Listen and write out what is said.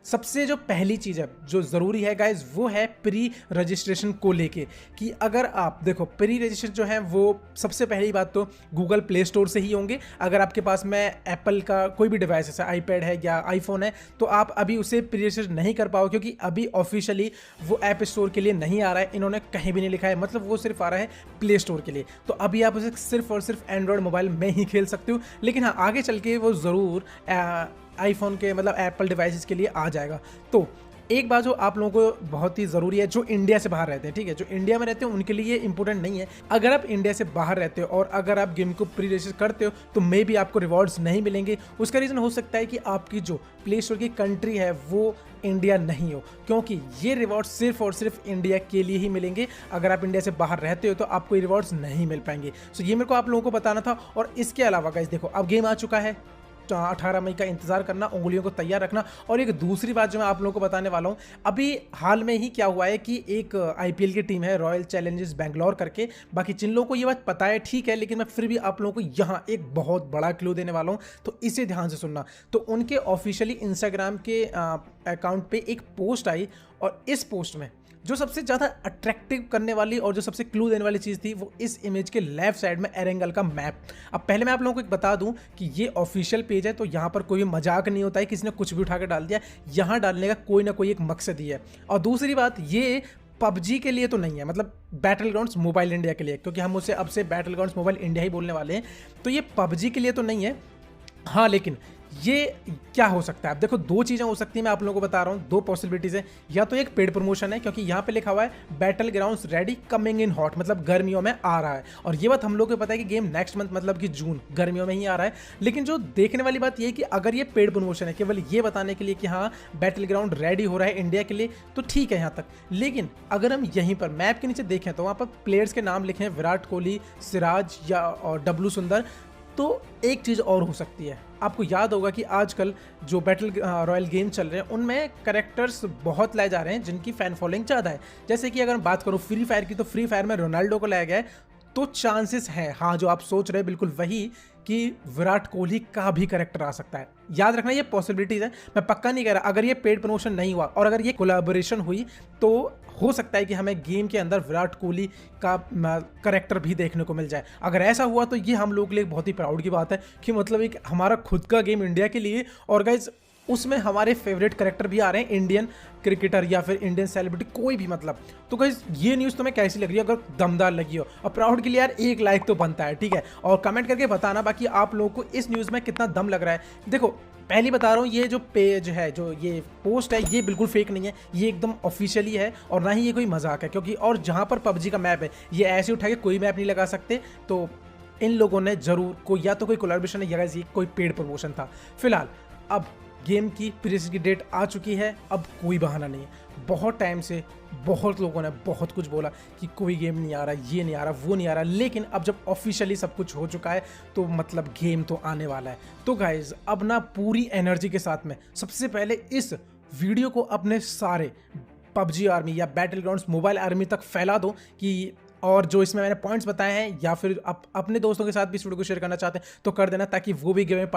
सबसे जो पहली चीज़ है जो ज़रूरी है गाइज वो है प्री रजिस्ट्रेशन को लेके, कि अगर आप देखो प्री रजिस्ट्रेशन जो है वो सबसे पहली बात तो गूगल प्ले स्टोर से ही होंगे। अगर आपके पास में एप्पल का कोई भी डिवाइस जैसे आईपैड है या आईफोन है तो आप अभी उसे प्री रजिस्ट्रेशन नहीं कर पाओ, क्योंकि अभी ऑफिशियली वो ऐप स्टोर के लिए नहीं आ रहा है, इन्होंने कहीं भी नहीं लिखा है, मतलब वो सिर्फ आ रहा है प्ले स्टोर के लिए। तो अभी आप उसे सिर्फ और सिर्फ एंड्रॉयड मोबाइल में ही खेल सकते हो, लेकिन हाँ आगे चल के वो ज़रूर आईफोन के मतलब एप्पल डिवाइसेस के लिए आ जाएगा। तो एक बात जो आप लोगों को बहुत ही ज़रूरी है, जो इंडिया से बाहर रहते हैं, ठीक है, जो इंडिया में रहते हैं उनके लिए ये इंपॉर्टेंट नहीं है। अगर आप इंडिया से बाहर रहते हो और अगर आप गेम को प्री रजिस्टर करते हो तो मे भी आपको रिवॉर्ड्स नहीं मिलेंगे। उसका रीज़न हो सकता है कि आपकी जो प्ले स्टोर की कंट्री है वो इंडिया नहीं हो, क्योंकि ये रिवॉर्ड्स सिर्फ और सिर्फ इंडिया के लिए ही मिलेंगे। अगर आप इंडिया से बाहर रहते हो तो आपको ये रिवॉर्ड्स नहीं मिल पाएंगे। सो ये मेरे को आप लोगों को बताना था। और इसके अलावा गाइस देखो, अब गेम आ चुका है, 18 मई का इंतजार करना, उंगलियों को तैयार रखना। और एक दूसरी बात जो मैं आप लोगों को बताने वाला हूँ, अभी हाल में ही क्या हुआ है कि एक आईपीएल की टीम है रॉयल चैलेंजर्स बैंगलोर करके, बाकी जिन लोगों को ये बात पता है ठीक है, लेकिन मैं फिर भी आप लोगों को यहाँ एक बहुत बड़ा क्लू देने वाला हूँ, तो इसे ध्यान से सुनना। तो उनके ऑफिशियली इंस्टाग्राम के अकाउंट पे एक पोस्ट आई, और इस पोस्ट में जो सबसे ज़्यादा अट्रैक्टिव करने वाली और जो सबसे क्लू देने वाली चीज़ थी वो इस इमेज के लेफ्ट साइड में एरेंगल का मैप। अब पहले मैं आप लोगों को एक बता दूं कि ये ऑफिशियल पेज है, तो यहाँ पर कोई मजाक नहीं होता है, किसी ने कुछ भी उठा के डाल दिया, यहाँ डालने का कोई ना कोई एक मकसद ही है। और दूसरी बात, ये पबजी के लिए तो नहीं है, मतलब बैटल ग्राउंड्स मोबाइल इंडिया के लिए, क्योंकि हम उसे अब से बैटल ग्राउंड्स मोबाइल इंडिया ही बोलने वाले हैं, तो ये पबजी के लिए तो नहीं है। हाँ लेकिन ये क्या हो सकता है, अब देखो दो चीज़ें हो सकती हैं, मैं आप लोगों को बता रहा हूँ, दो पॉसिबिलिटीज़ है। या तो एक पेड प्रमोशन है, क्योंकि यहाँ पे लिखा हुआ है battle grounds ready coming in hot, मतलब गर्मियों में आ रहा है। और ये बात हम लोग को पता है कि गेम नेक्स्ट मंथ मतलब कि जून, गर्मियों में ही आ रहा है। लेकिन जो देखने वाली बात ये है कि अगर ये पेड प्रमोशन है केवल ये बताने के लिए कि हाँ बैटल ग्राउंड रेडी हो रहा है इंडिया के लिए, तो ठीक है यहाँ तक। लेकिन अगर हम यहीं पर मैप के नीचे देखें तो वहाँ पर प्लेयर्स के नाम लिखे हैं, विराट कोहली, सिराज या और डब्लू सुंदर। तो एक चीज़ और हो सकती है, आपको याद होगा कि आजकल जो बैटल रॉयल गेम चल रहे हैं उनमें कैरेक्टर्स बहुत लाए जा रहे हैं जिनकी फ़ैन फॉलोइंग ज़्यादा है। जैसे कि अगर बात करूँ फ्री फायर की, तो फ्री फायर में रोनाल्डो को लाया गया है, तो चांसेस हैं, हाँ जो आप सोच रहे हैं बिल्कुल वही, कि विराट कोहली का भी कैरेक्टर आ सकता है। याद रखना ये पॉसिबिलिटीज़ है, मैं पक्का नहीं कह रहा। अगर ये पेड प्रमोशन नहीं हुआ और अगर ये कोलैबोरेशन हुई तो हो सकता है कि हमें गेम के अंदर विराट कोहली का कैरेक्टर भी देखने को मिल जाए। अगर ऐसा हुआ तो ये हम लोग के लिए बहुत ही प्राउड की बात है कि मतलब एक हमारा खुद का गेम इंडिया के लिए, और गाइज उसमें हमारे फेवरेट कैरेक्टर भी आ रहे हैं, इंडियन क्रिकेटर या फिर इंडियन सेलिब्रिटी कोई भी, मतलब। तो गाइस ये न्यूज़ तुम्हें कैसी लग रही है? अगर दमदार लगी हो और प्राउड के लिए यार एक लाइक तो बनता है, ठीक है, और कमेंट करके बताना बाकी आप लोगों को इस न्यूज़ में कितना दम लग रहा है। देखो पहली बता रहा हूँ, ये जो पेज है, जो ये पोस्ट है, ये बिल्कुल फेक नहीं है, ये एकदम ऑफिशियली है और ना ही ये कोई मजाक है। क्योंकि और जहाँ पर पबजी का मैप है, ये ऐसे उठा के कोई मैप नहीं लगा सकते, तो इन लोगों ने जरूर कोई या तो कोई कोलैबोरेशन है या ये कोई पेड प्रमोशन था। फिलहाल अब गेम की प्रीसेस की डेट आ चुकी है, अब कोई बहाना नहीं है। बहुत टाइम से बहुत लोगों ने बहुत कुछ बोला कि कोई गेम नहीं आ रहा, ये नहीं आ रहा, वो नहीं आ रहा, लेकिन अब जब ऑफिशियली सब कुछ हो चुका है तो मतलब गेम तो आने वाला है। तो गाइज अब ना पूरी एनर्जी के साथ में सबसे पहले इस वीडियो को अपने सारे पबजी आर्मी या बैटल ग्राउंड्स मोबाइल आर्मी तक फैला दो, कि और जो इसमें मैंने पॉइंट्स बताए हैं या फिर आप अपने दोस्तों के साथ भी इस वीडियो को शेयर करना चाहते हैं तो कर देना, ताकि वो भी गेम में